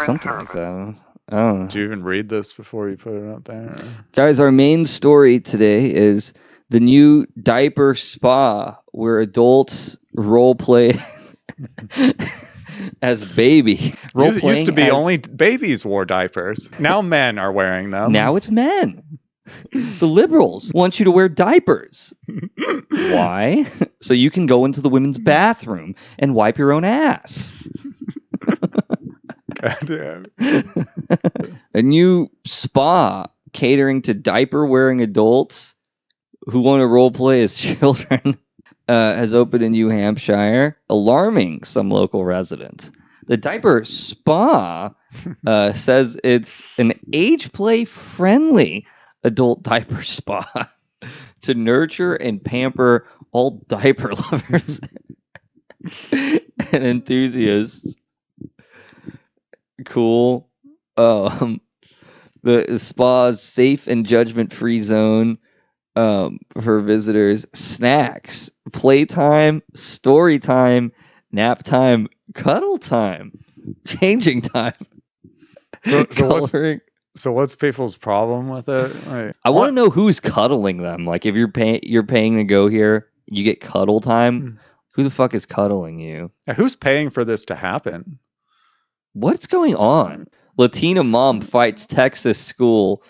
something like that. I don't know. Did you even read this before you put it up there? Guys, our main story today is the new diaper spa where adults role play as baby. Used to be only babies wore diapers. Now men are wearing them. Now it's men. The liberals want you to wear diapers. Why? So you can go into the women's bathroom and wipe your own ass. Goddamn. A new spa catering to diaper-wearing adults who want to role play as children has opened in New Hampshire, alarming some local residents. The diaper spa says it's an age play friendly adult diaper spa to nurture and pamper all diaper lovers and enthusiasts. Cool. The spa's safe and judgment-free zone for visitors. Snacks, playtime, story time, nap time, cuddle time, changing time. Coloring. So what's people's problem with it? Like, I want to know who's cuddling them. Like if you're paying to go here, you get cuddle time. Who the fuck is cuddling you? Who's paying for this to happen? What's going on? Latina mom fights Texas school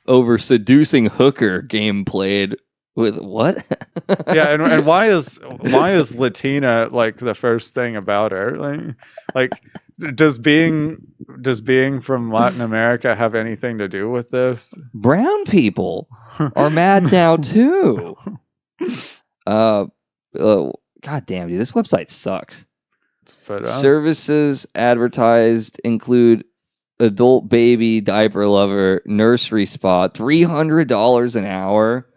over seducing hooker game played with what? Yeah, and why is Latina like the first thing about her? Like does being from Latin America have anything to do with this? Brown people are mad now too. God damn, dude, this website sucks. But, services advertised include adult baby diaper lover nursery spa, $300 an hour.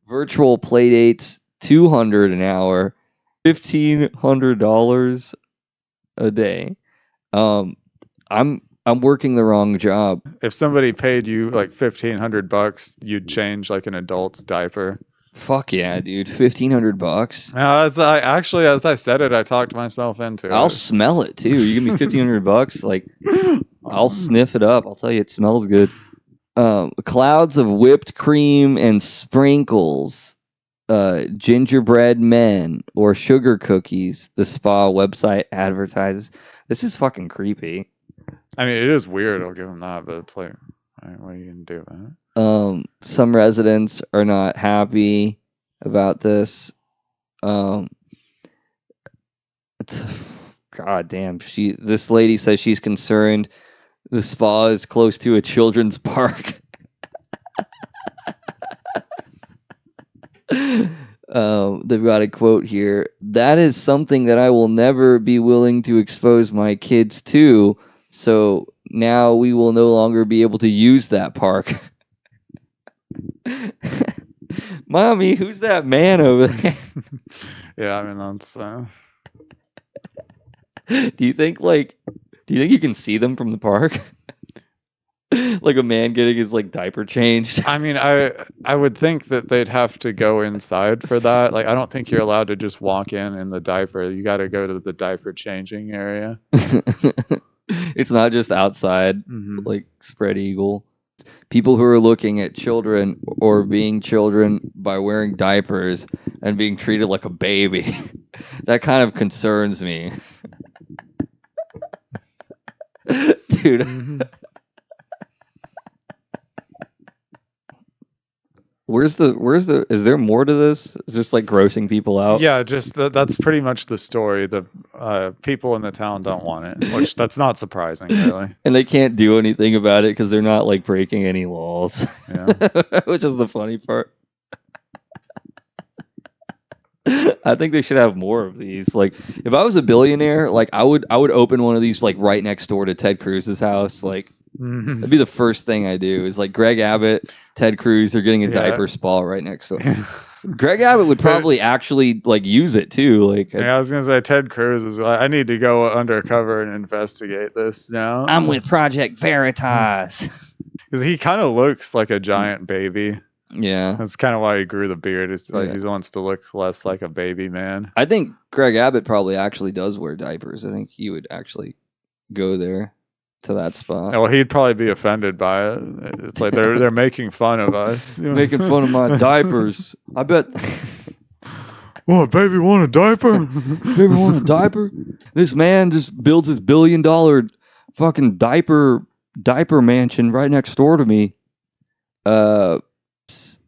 Virtual play dates, $200 an hour, $1,500 a day. I'm working the wrong job. If somebody paid you like $1,500, you'd change like an adult's diaper. Fuck yeah, dude! $1,500. Now, as I said it, I talked myself into it. I'll smell it too. You give me $1,500, like I'll sniff it up. I'll tell you, it smells good. Clouds of whipped cream and sprinkles, gingerbread men or sugar cookies. The spa website advertises. This is fucking creepy. I mean, it is weird. I'll give them that, but it's like, what are you gonna do about it? Some residents are not happy about this. God damn. This lady says she's concerned the spa is close to a children's park. They've got a quote here. That is something that I will never be willing to expose my kids to. So now we will no longer be able to use that park. Mommy, who's that man over there? Yeah, I mean that's. Do you think you can see them from the park? Like a man getting his like diaper changed. I mean, I would think that they'd have to go inside for that. Like, I don't think you're allowed to just walk in the diaper. You got to go to the diaper changing area. It's not just outside, like spread eagle. People who are looking at children or being children by wearing diapers and being treated like a baby. That kind of concerns me. Dude. Is there more to this? It's just like grossing people out? Yeah, just that's pretty much the story. The people in the town don't want it, which that's not surprising, really. And they can't do anything about it because they're not like breaking any laws. Yeah. Which is the funny part. I think they should have more of these. Like, if I was a billionaire, like I would open one of these like right next door to Ted Cruz's house. Like, that'd be the first thing I do. Is like Greg Abbott, Ted Cruz, they're getting a diaper spa right next door. Greg Abbott would probably actually like use it too. Like, yeah, I was gonna say Ted Cruz is like, I need to go undercover and investigate this now. I'm with Project Veritas. Because he kind of looks like a giant baby. Yeah, that's kind of why he grew the beard. It's like he wants to look less like a baby man. I think Greg Abbott probably actually does wear diapers. I think he would actually go there. to that spot. Well, he'd probably be offended by it. It's like they're making fun of us. Making fun of my diapers. I bet. What, baby, want a diaper? Baby, want a diaper? This man just builds his $1 billion fucking diaper mansion right next door to me. This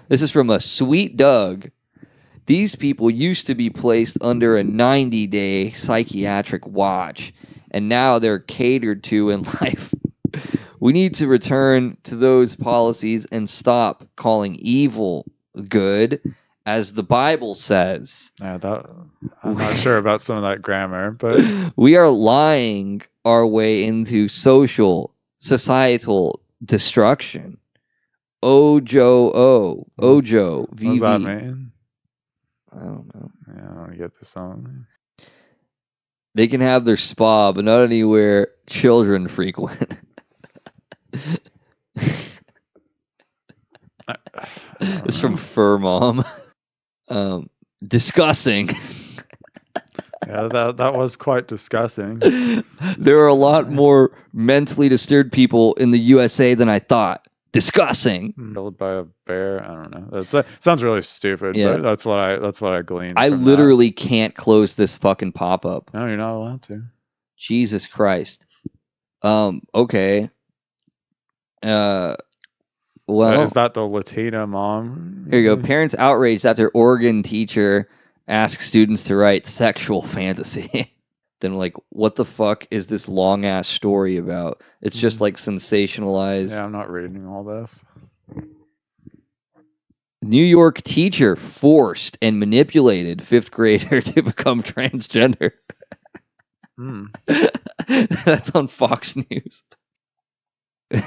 is from a Sweet Doug. These people used to be placed under a 90-day psychiatric watch, and now they're catered to in life. We need to return to those policies and stop calling evil good, as the Bible says. Yeah, I'm not sure about some of that grammar, but We are lying our way into societal destruction. Ojo, what does VV. that mean? I don't know. Yeah, I don't get the song. They can have their spa, but not anywhere children frequent. It's from Fur Mom. Discussing. Yeah, that was quite disgusting. There are a lot more mentally disturbed people in the USA than I thought. Discussing. Killed by a bear. I don't know. That sounds really stupid, Yeah. but that's what I gleaned. I from literally can't close this fucking pop-up. that. No, you're not allowed to. Jesus Christ. Okay. Well, Is that the Latina mom? here you go. Parents outraged after Oregon teacher asks students to write sexual fantasy. Then, like, what the fuck is this long ass story about? It's just like sensationalized. Yeah, I'm not reading all this. New York teacher forced and manipulated 5th grader to become transgender. That's on Fox News.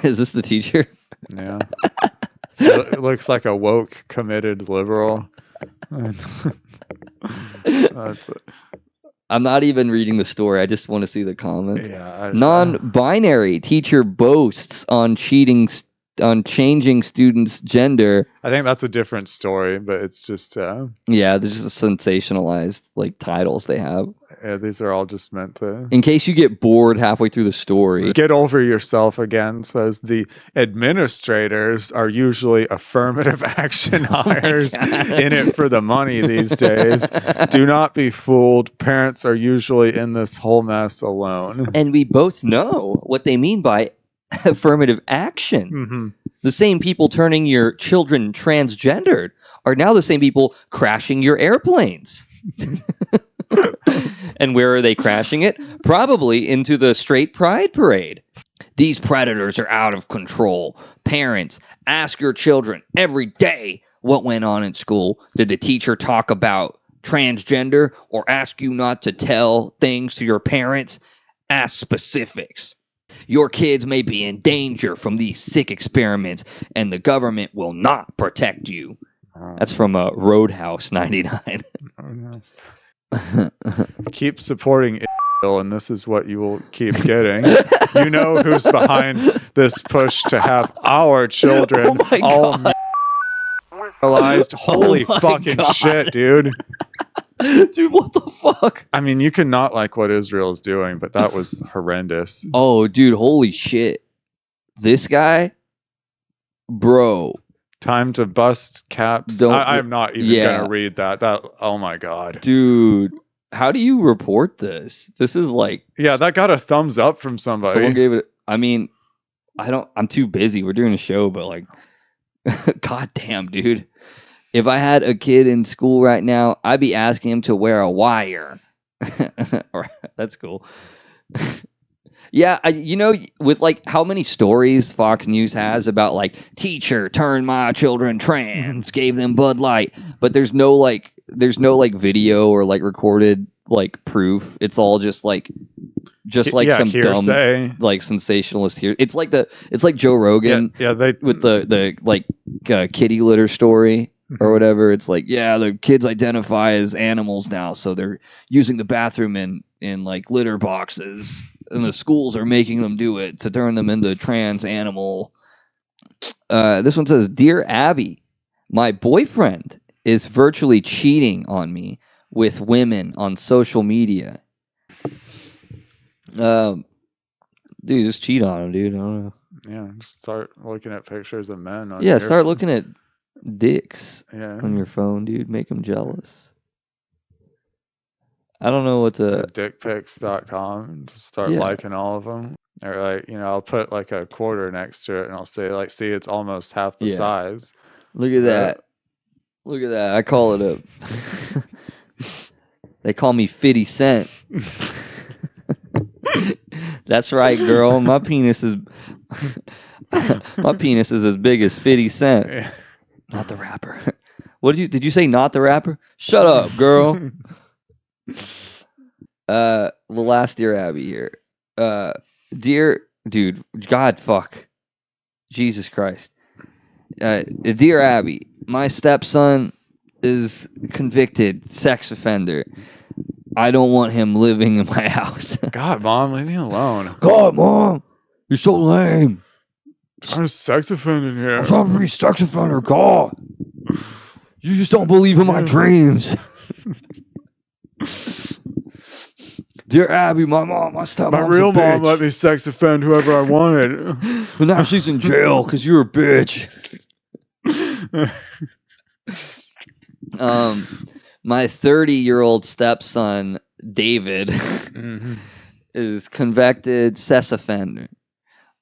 Is this the teacher? Yeah. It looks like a woke, committed liberal. I'm not even reading the story. I just want to see the comments. Yeah. Non-binary teacher boasts on changing students' gender. I think that's a different story, but it's just Yeah, there's just sensationalized like titles they have. these are all just meant to. In case you get bored halfway through the story. Get over yourself again, says the administrators are usually affirmative action hires in it for the money these days. Do not be fooled. Parents are usually in this whole mess alone. And we both know what they mean by affirmative action. Mm-hmm. The same people turning your children transgendered are now the same people crashing your airplanes. And where are they crashing it? Probably into the straight pride parade. These predators are out of control. Parents, ask your children every day what went on in school. Did the teacher talk about transgender or ask you not to tell things to your parents? Ask specifics. Your kids may be in danger from these sick experiments, and the government will not protect you. That's from Roadhouse 99. Oh, nice. Keep supporting and this is what you will keep getting. You know who's behind this push to have our children all realized. Holy fucking shit, dude. Dude, what the fuck? I mean, you can not like what Israel's doing, but that was horrendous. Oh, dude, holy shit. This guy, bro. Time to bust caps. I'm not even gonna read that. Oh my god, dude. How do you report this? This is like, yeah, that got a thumbs up from somebody. Someone gave it. I mean, I'm too busy. We're doing a show, but like, god damn, dude. If I had a kid in school right now, I'd be asking him to wear a wire. That's cool. Yeah, with like how many stories Fox News has about like teacher turned my children trans, gave them Bud Light, but there's no video or like recorded like proof. It's all just like some hearsay. Dumb like sensationalist here. It's like Joe Rogan. Yeah, they with the like kitty litter story. Or whatever. It's like, yeah, the kids identify as animals now, so they're using the bathroom in like litter boxes, and the schools are making them do it to turn them into trans animal. This one says, "Dear Abby, my boyfriend is virtually cheating on me with women on social media. Dude, just cheat on him, dude. I don't know. Yeah, just start looking at pictures of men on Yeah, your start phone. looking at dicks Yeah. on your phone, dude. Make them jealous. I don't know what to. Dickpics.com and just start Yeah. liking all of them. Or like, I'll put like a quarter next to it and I'll say like, see, it's almost half the Yeah. size. Look at that. Look at that. I call it a. They call me 50 Cent. That's right, girl. My penis is as big as 50 Cent. Yeah. Not the rapper. What did you say? Not the rapper? Shut up, girl. The last Dear Abby here. Dear dude, God fuck. Jesus Christ. Dear Abby, my stepson is convicted sex offender. I don't want him living in my house. God, Mom, leave me alone. God, Mom, you're so lame. I'm a sex offender in here. I'm trying to be a sex offender. God, you just don't believe in my dreams. Dear Abby, my stepmom's My real a bitch. mom let me sex offend whoever I wanted. But now she's in jail because you're a bitch. My 30-year-old stepson, David, is convicted sex offender.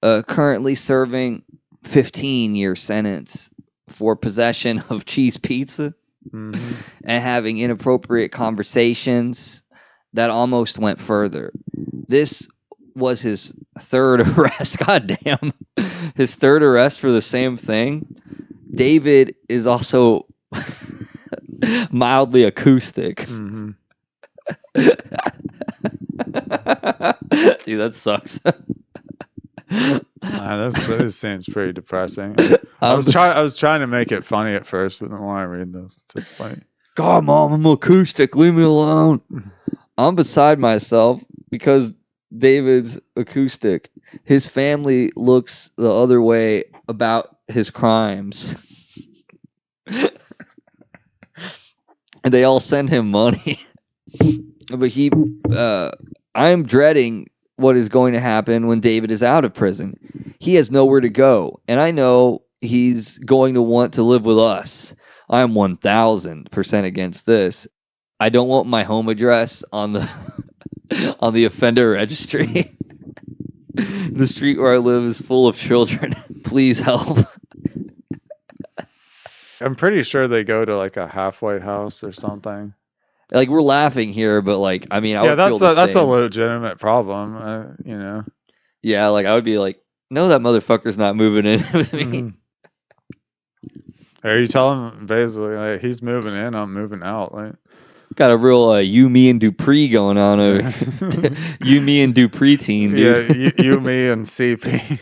Currently serving 15-year sentence for possession of cheese pizza and having inappropriate conversations that almost went further. This was his third arrest. God damn. His third arrest for the same thing. David is also mildly acoustic. Dude, that sucks. This seems pretty depressing. I was trying to make it funny at first, but then when I read this, it's just like, God, Mom, I'm acoustic. Leave me alone. I'm beside myself because David's acoustic. His family looks the other way about his crimes. And they all send him money. But I'm dreading what is going to happen when David is out of prison. He has nowhere to go, and I know he's going to want to live with us. I'm 1000% against this. I don't want my home address on the on the offender registry. The street where I live is full of children. Please help. I'm pretty sure they go to like a halfway house or something. Like, we're laughing here, but like, I mean, I would feel that's a same. legitimate problem. Yeah, like I would be like, no, that motherfucker's not moving in with me. Or you tell him basically like, he's moving in, I'm moving out. Like, got a real you, me, and Dupree going on. You, me, and Dupree team, dude. Yeah, you, me, and CP.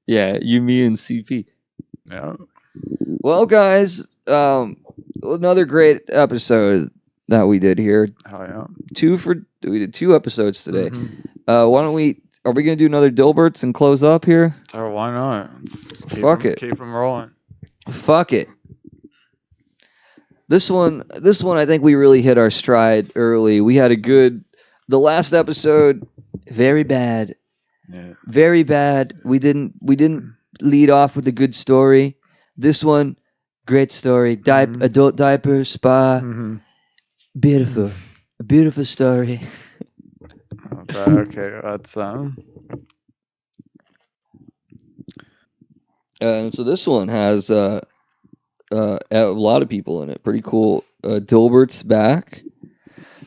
Yeah, you, me, and CP. Yeah. Well, guys, another great episode that we did here. Oh yeah. We did 2 episodes today. Why don't we? Are we gonna do another Dilberts and close up here? Oh, why not? Fuck it. Keep them rolling. Fuck it. This one, I think we really hit our stride early. We had the last episode, very bad. Yeah. Very bad. We didn't lead off with a good story. This one, great story. Adult diaper spa. Beautiful. A beautiful story. Okay, that's And so this one has a lot of people in it. Pretty cool. Dilbert's back.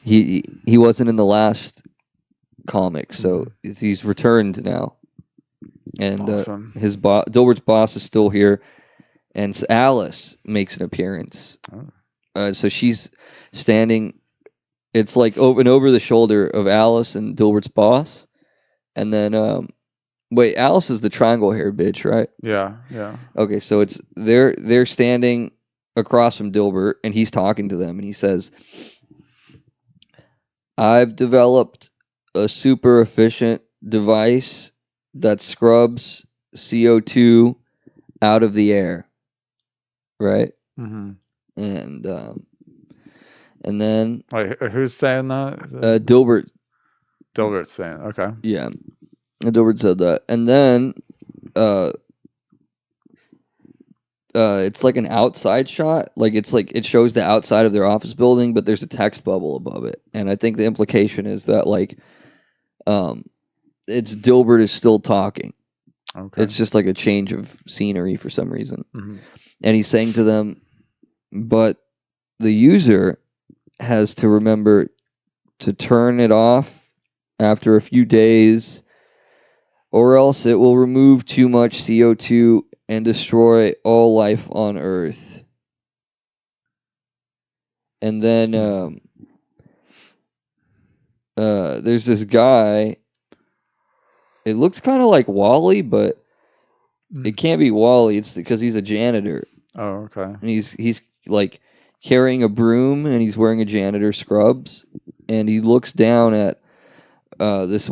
He wasn't in the last comic, so he's returned now. And awesome. Dilbert's boss is still here, and Alice makes an appearance. So she's standing. It's like over the shoulder of Alice and Dilbert's boss, and then wait, Alice is the triangle-haired bitch, right? Yeah. Okay, so they're standing across from Dilbert, and he's talking to them, and he says, "I've developed a super efficient device that scrubs CO2 out of the air." Right? And then Wait, who's saying that? Dilbert Dilbert's saying, okay. Yeah, Dilbert said that, and then it's like an outside shot. Like it shows the outside of their office building, but there's a text bubble above it, and I think the implication is that like, it's Dilbert is still talking. Okay. It's just like a change of scenery for some reason, Mm-hmm. and he's saying to them, but the user has to remember to turn it off after a few days, or else it will remove too much CO2 and destroy all life on Earth. And then there's this guy. It looks kind of like Wally, but it can't be Wally. It's because he's a janitor. Oh, okay. And he's like carrying a broom, and he's wearing a janitor scrubs, and he looks down at this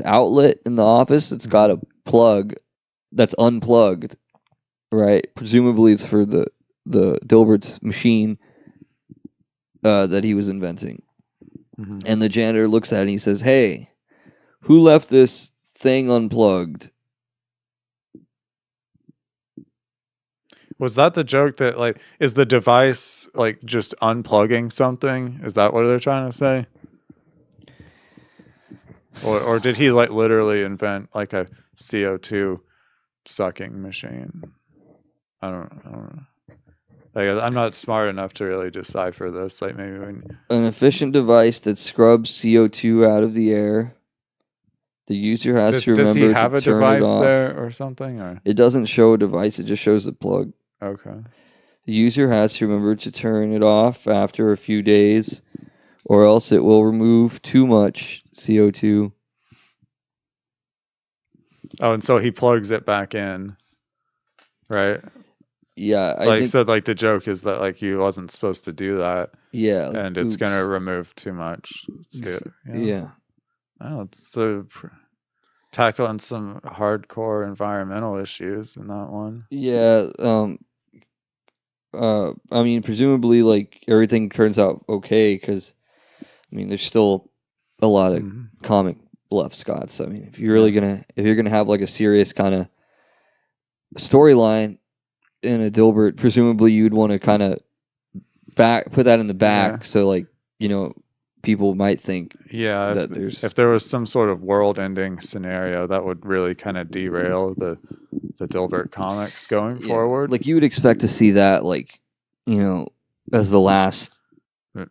outlet in the office. It's got a plug that's unplugged, right? Presumably it's for the Dilbert's machine that he was inventing. Mm-hmm. And the janitor looks at it and he says, "Hey, who left this thing unplugged?" Was that the joke that like is the device like just unplugging something? Is that what they're trying to say? Or did he like literally invent like a CO2 sucking machine? I don't know. Like I'm not smart enough to really decipher this. Like maybe when An efficient device that scrubs CO2 out of the air. The user has to does he remember have to a turn it device off. there or something? Or It doesn't show a device, it just shows the plug. okay. The user has to remember to turn it off after a few days, or else it will remove too much CO2. Oh, and so he plugs it back in, right? Yeah, I Like think. so, like the joke is that like you wasn't supposed to do that, Yeah. and it's oops. gonna remove too much. Yeah. Oh, it's so tackling some hardcore environmental issues in that one. Yeah. I mean, presumably, like everything turns out okay because, I mean, there's still a lot of comic bluff Scots. I mean, if you're really if you're gonna have like a serious kind of storyline in a Dilbert, presumably you'd want to kind of put that in the back, so like, people might think that there's, if there was some sort of world-ending scenario that would really kind of derail the Dilbert comics going forward. like you would expect to see that, like, as the last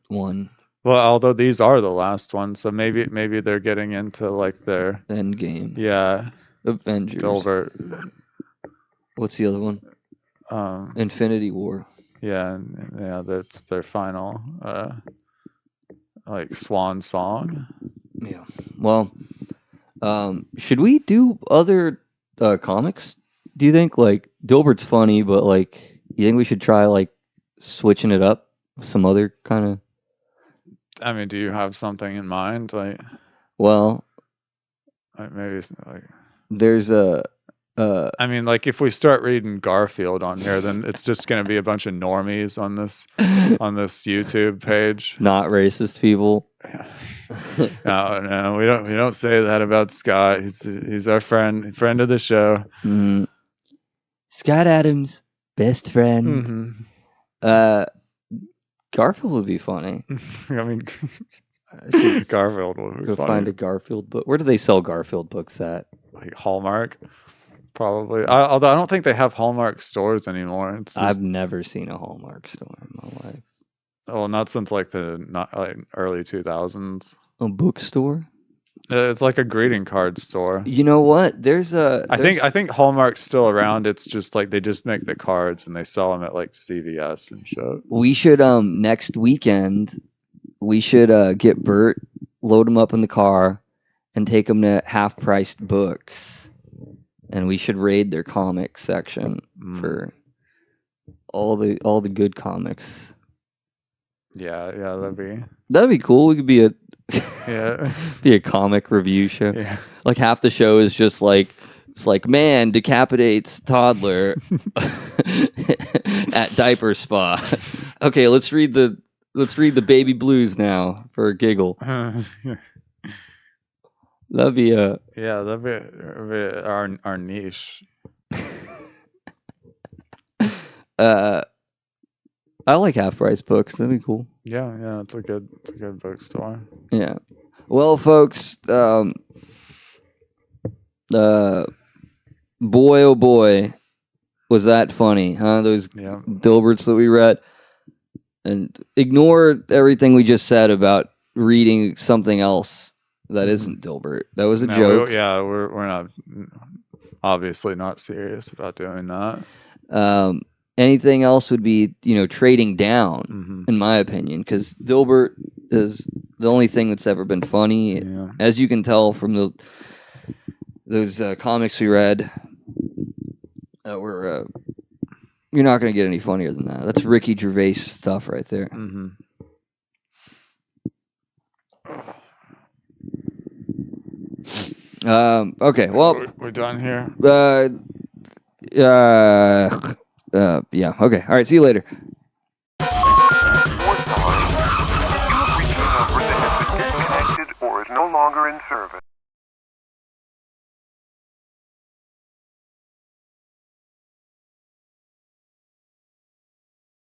one. Well, although these are the last ones, so maybe they're getting into like their end game. Yeah. Avengers. Dilbert. What's the other one? Infinity War. Yeah, that's their final like swan song. Yeah. Well, should we do other comics? Do you think, like, Dilbert's funny, but like, you think we should try like switching it up with some other kind of? I mean, do you have something in mind? Like, well, maybe it's like there's a. I mean, like if we start reading Garfield on here, then it's just going to be a bunch of normies on this YouTube page. Not racist people. No, we don't say that about Scott. He's our friend of the show. Mm. Scott Adams, best friend. Mm-hmm. Garfield would be funny. I mean, Garfield would be go funny. Find a Garfield book. Where do they sell Garfield books at? Like Hallmark, probably. Although I don't think they have Hallmark stores anymore. I've never seen a Hallmark store in my life. Well, not since like early 2000s. A bookstore? It's like a greeting card store. You know what? I think Hallmark's still around. It's just like they just make the cards and they sell them at like CVS and shit. We should next weekend we should get Bert, load him up in the car, and take him to half-priced books, and we should raid their comics section for all the good comics. Yeah, that'd be cool. We could be yeah be a comic review show. Yeah. Like half the show is just like, it's like, man decapitates toddler at diaper spa. Okay, let's read the baby blues now for a giggle. That'd be a. Yeah, that'd be our niche. I like half price books. That'd be cool. Yeah, it's a good bookstore. Yeah. Well, folks, boy oh boy, was that funny, huh? Those Dilberts that we read. And ignore everything we just said about reading something else that isn't Dilbert. That was a joke. We're not obviously not serious about doing that. Anything else would be, trading down, in my opinion, because Dilbert is the only thing that's ever been funny. Yeah. As you can tell from those comics we read, were you're not going to get any funnier than that. That's Ricky Gervais stuff right there. Okay, well, we're done here. Yeah. Okay. All right. See you later. You have reached a number that has been disconnected or is no longer in service.